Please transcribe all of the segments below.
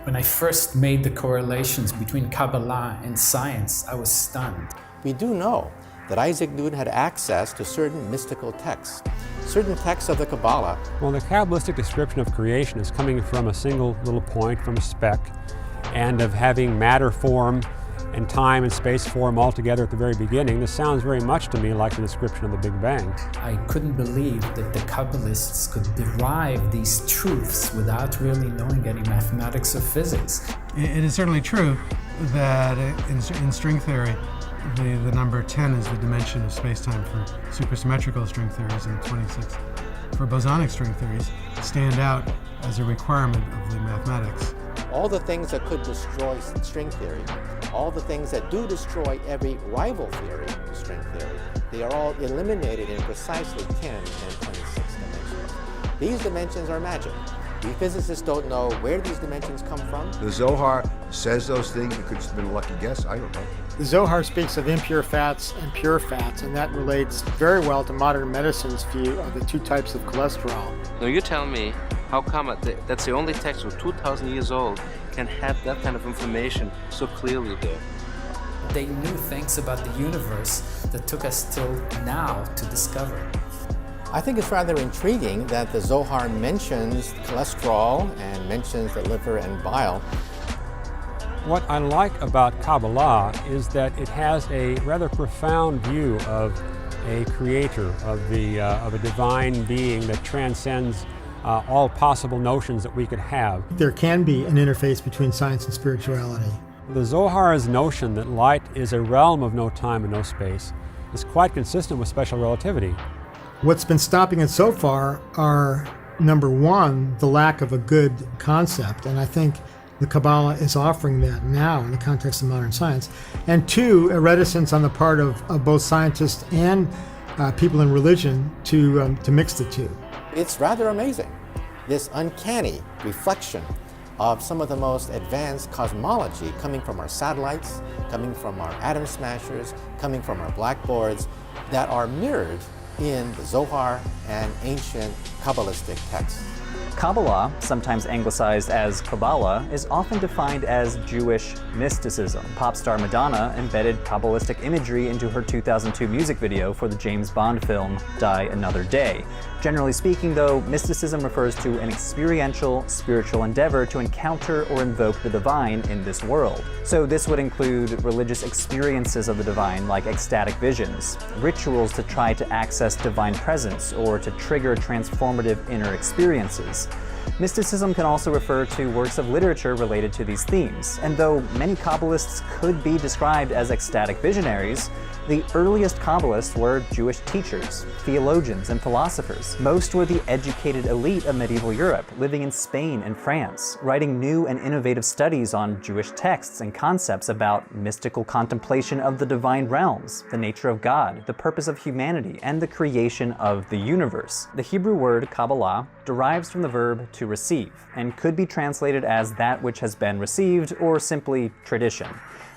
When I first made the correlations between Kabalah and science, I was stunned. We do know that Isaac Newton had access to certain mystical texts, certain texts of the Kabbala. Well, the Kabbalistic description of creation is coming from a single little point, from a speck, and of having matter form and time and space form all together at the very beginning. This sounds very much to me like the description of the Big Bang. I couldn't believe that the Kabbalists could derive these truths without really knowing any mathematics or physics. It is certainly true that in string theory, the number 10 is the dimension of space-time for supersymmetrical string theories, and 26 for bosonic string theories stand out as a requirement of the mathematics. All the things that could destroy string theory, all the things that do destroy every rival theory to string theory, they are all eliminated in precisely 10 and 26 dimensions. These dimensions are magic. We physicists don't know where these dimensions come from. The Zohar says those things. It could have been a lucky guess. I don't know. The Zohar speaks of impure fats and pure fats, and that relates very well to modern medicine's view of the two types of cholesterol. Now you tell me, how come that's the only text with 2,000 years old can have that kind of information so clearly there? They knew things about the universe that took us till now to discover. I think it's rather intriguing that the Zohar mentions cholesterol and mentions the liver and bile. What I like about Kabalah is that it has a rather profound view of a creator, of a divine being that transcends all possible notions that we could have. There can be an interface between science and spirituality. The Zohar's notion that light is a realm of no time and no space is quite consistent with special relativity. What's been stopping it so far are, number one, the lack of a good concept, and I think the Kabbala is offering that now in the context of modern science, and two, a reticence on the part of both scientists and people in religion to mix the two. It's rather amazing, this uncanny reflection of some of the most advanced cosmology coming from our satellites, coming from our atom smashers, coming from our blackboards, that are mirrored in the Zohar and ancient Kabbalistic texts. Kabalah, sometimes anglicized as Kabbala, is often defined as Jewish mysticism. Pop star Madonna embedded Kabbalistic imagery into her 2002 music video for the James Bond film Die Another Day. Generally speaking, though, mysticism refers to an experiential, spiritual endeavor to encounter or invoke the divine in this world. So this would include religious experiences of the divine, like ecstatic visions, rituals to try to access divine presence or to trigger transformative inner experiences. Mysticism can also refer to works of literature related to these themes, and though many Kabbalists could be described as ecstatic visionaries, the earliest Kabbalists were Jewish teachers, theologians, and philosophers. Most were the educated elite of medieval Europe, living in Spain and France, writing new and innovative studies on Jewish texts and concepts about mystical contemplation of the divine realms, the nature of God, the purpose of humanity, and the creation of the universe. The Hebrew word Kabalah derives from the verb to receive, and could be translated as that which has been received, or simply tradition.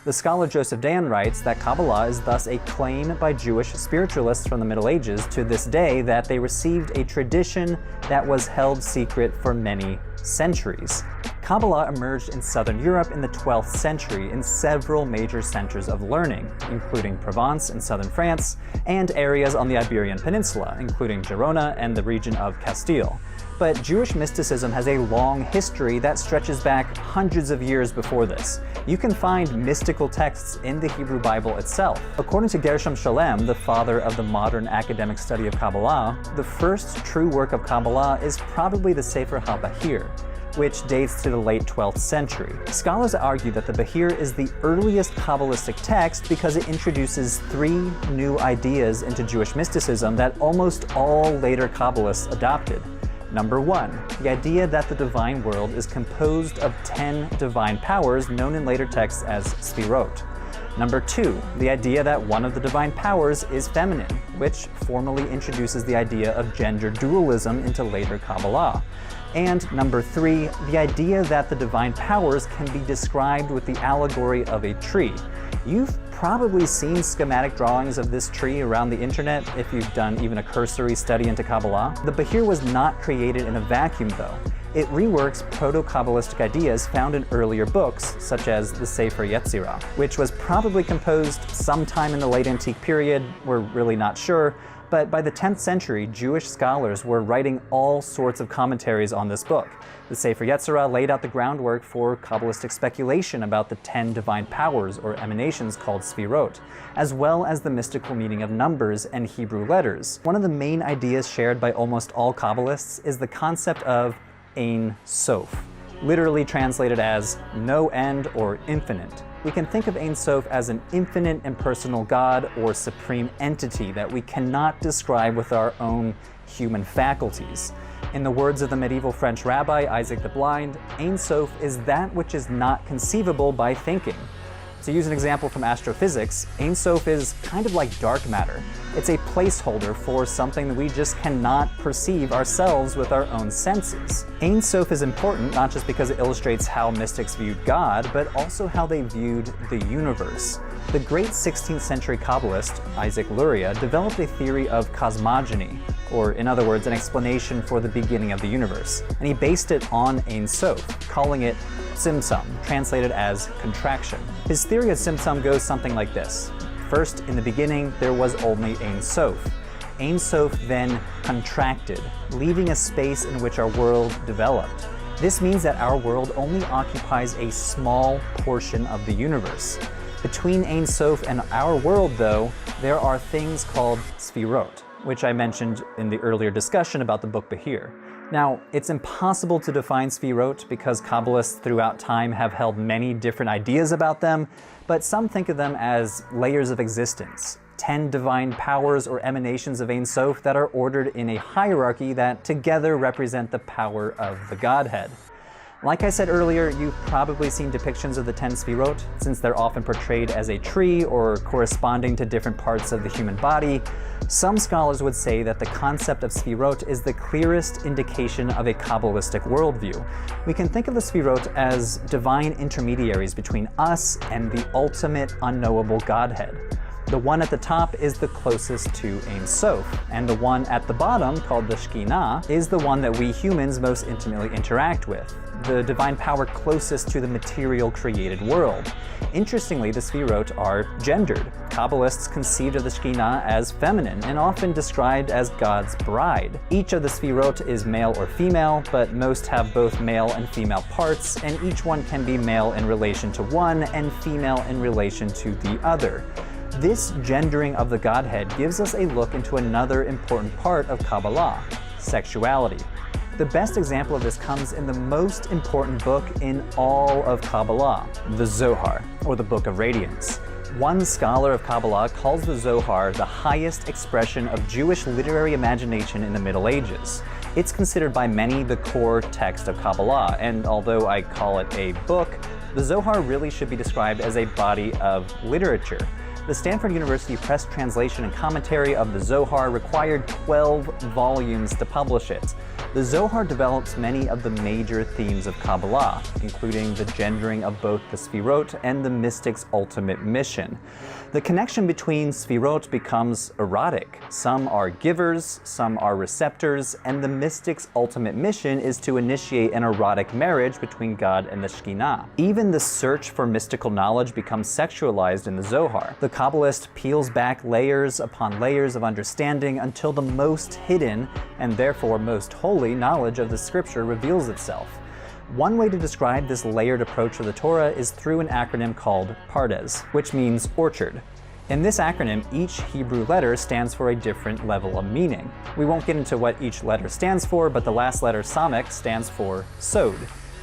The scholar Joseph Dan writes that Kabalah is thus a claim by Jewish spiritualists from the Middle Ages to this day that they received a tradition that was held secret for many centuries. Kabalah emerged in southern Europe in the 12th century in several major centers of learning, including Provence in southern France, and areas on the Iberian Peninsula, including Girona and the region of Castile. But Jewish mysticism has a long history that stretches back hundreds of years before this. You can find mystical texts in the Hebrew Bible itself. According to Gershom Shalem, the father of the modern academic study of Kabbalah, the first true work of Kabbalah is probably the Sefer HaBahir, which dates to the late 12th century. Scholars argue that the Bahir is the earliest Kabbalistic text because it introduces 3 new ideas into Jewish mysticism that almost all later Kabbalists adopted. Number 1, the idea that the divine world is composed of 10 divine powers known in later texts as Sfirot. Number 2, the idea that one of the divine powers is feminine, which formally introduces the idea of gender dualism into later Kabbalah. And number 3, the idea that the divine powers can be described with the allegory of a tree. You've probably seen schematic drawings of this tree around the internet if you've done even a cursory study into Kabbalah. The Bahir was not created in a vacuum though. It reworks proto-Kabbalistic ideas found in earlier books, such as the Sefer Yetzirah, which was probably composed sometime in the late antique period. We're really not sure, but by the 10th century, Jewish scholars were writing all sorts of commentaries on this book. The Sefer Yetzirah laid out the groundwork for Kabbalistic speculation about the 10 divine powers or emanations called Sfirot, as well as the mystical meaning of numbers and Hebrew letters. One of the main ideas shared by almost all Kabbalists is the concept of Ein Sof, literally translated as no end or infinite. We can think of Ein Sof as an infinite impersonal God or supreme entity that we cannot describe with our own human faculties. In the words of the medieval French rabbi Isaac the Blind, Ein Sof is that which is not conceivable by thinking. To use an example from astrophysics, Ein Sof is kind of like dark matter. It's a placeholder for something that we just cannot perceive ourselves with our own senses. Ein Sof is important not just because it illustrates how mystics viewed God, but also how they viewed the universe. The great 16th century Kabbalist, Isaac Luria, developed a theory of cosmogony, or in other words, an explanation for the beginning of the universe. And he based it on Ein Sof, calling it Tzimtzum, translated as contraction. His theory of Tzimtzum goes something like this. First, in the beginning, there was only Ein Sof. Ein Sof then contracted, leaving a space in which our world developed. This means that our world only occupies a small portion of the universe. Between Ein Sof and our world, though, there are things called Sfirot, which I mentioned in the earlier discussion about the book Behir. Now, it's impossible to define Sfirot because Kabbalists throughout time have held many different ideas about them, but some think of them as layers of existence, 10 divine powers or emanations of Ein Sof that are ordered in a hierarchy that together represent the power of the Godhead. Like I said earlier, you've probably seen depictions of the 10 Sfirot, since they're often portrayed as a tree or corresponding to different parts of the human body. Some scholars would say that the concept of Sfirot is the clearest indication of a Kabbalistic worldview. We can think of the Sfirot as divine intermediaries between us and the ultimate unknowable Godhead. The one at the top is the closest to Ein Sof, and the one at the bottom, called the Shekhinah, is the one that we humans most intimately interact with, the divine power closest to the material created world. Interestingly, the Sfirot are gendered. Kabbalists conceived of the Shekhinah as feminine and often described as God's bride. Each of the Sfirot is male or female, but most have both male and female parts, and each one can be male in relation to one and female in relation to the other. This gendering of the Godhead gives us a look into another important part of Kabalah, sexuality. The best example of this comes in the most important book in all of Kabalah, the Zohar, or the Book of Radiance. One scholar of Kabalah calls the Zohar the highest expression of Jewish literary imagination in the Middle Ages. It's considered by many the core text of Kabalah, and although I call it a book, the Zohar really should be described as a body of literature. The Stanford University Press translation and commentary of the Zohar required 12 volumes to publish it. The Zohar develops many of the major themes of Kabalah, including the gendering of both the Sfirot and the mystic's ultimate mission. The connection between Sfirot becomes erotic. Some are givers, some are receptors, and the mystic's ultimate mission is to initiate an erotic marriage between God and the Shekhinah. Even the search for mystical knowledge becomes sexualized in the Zohar. The Kabbalist peels back layers upon layers of understanding until the most hidden, and therefore most holy, knowledge of the scripture reveals itself. One way to describe this layered approach to the Torah is through an acronym called Pardes, which means orchard. In this acronym, each Hebrew letter stands for a different level of meaning. We won't get into what each letter stands for, but the last letter, Samek, stands for Sod,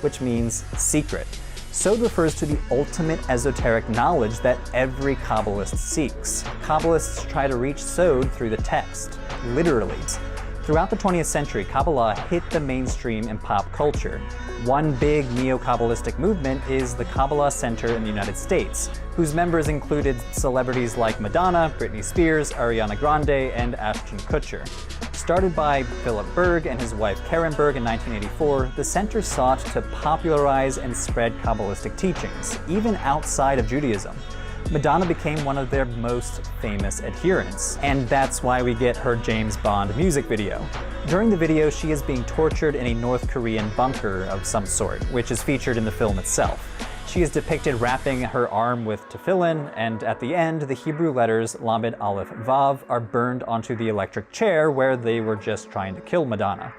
which means secret. Sod refers to the ultimate esoteric knowledge that every Kabbalist seeks. Kabbalists try to reach Sod through the text, literally. Throughout the 20th century, Kabalah hit the mainstream in pop culture. One big neo-Kabbalistic movement is the Kabalah Center in the United States, whose members included celebrities like Madonna, Britney Spears, Ariana Grande, and Ashton Kutcher. Started by Philip Berg and his wife Karen Berg in 1984, the center sought to popularize and spread Kabbalistic teachings, even outside of Judaism. Madonna became one of their most famous adherents, and that's why we get her James Bond music video. During the video, she is being tortured in a North Korean bunker of some sort, which is featured in the film itself. She is depicted wrapping her arm with tefillin, and at the end, the Hebrew letters Lamed Aleph Vav are burned onto the electric chair where they were just trying to kill Madonna.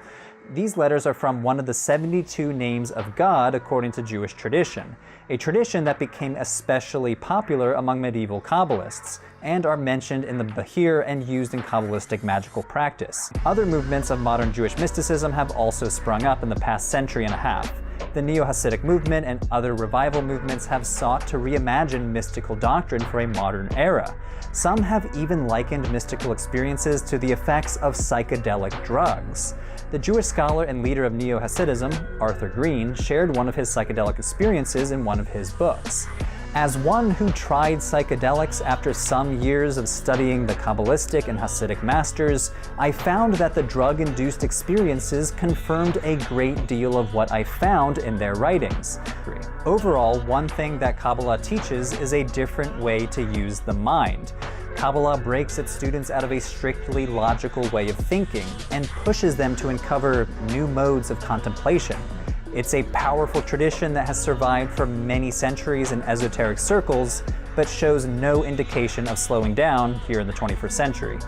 These letters are from one of the 72 names of God according to Jewish tradition, a tradition that became especially popular among medieval Kabbalists, and are mentioned in the Bahir and used in Kabbalistic magical practice. Other movements of modern Jewish mysticism have also sprung up in the past century and a half. The Neo-Hasidic movement and other revival movements have sought to reimagine mystical doctrine for a modern era. Some have even likened mystical experiences to the effects of psychedelic drugs. The Jewish scholar and leader of Neo-Hasidism, Arthur Green, shared one of his psychedelic experiences in one of his books. As one who tried psychedelics after some years of studying the Kabbalistic and Hasidic masters, I found that the drug-induced experiences confirmed a great deal of what I found in their writings. Overall, one thing that Kabalah teaches is a different way to use the mind. Kabalah breaks its students out of a strictly logical way of thinking and pushes them to uncover new modes of contemplation. It's a powerful tradition that has survived for many centuries in esoteric circles, but shows no indication of slowing down here in the 21st century.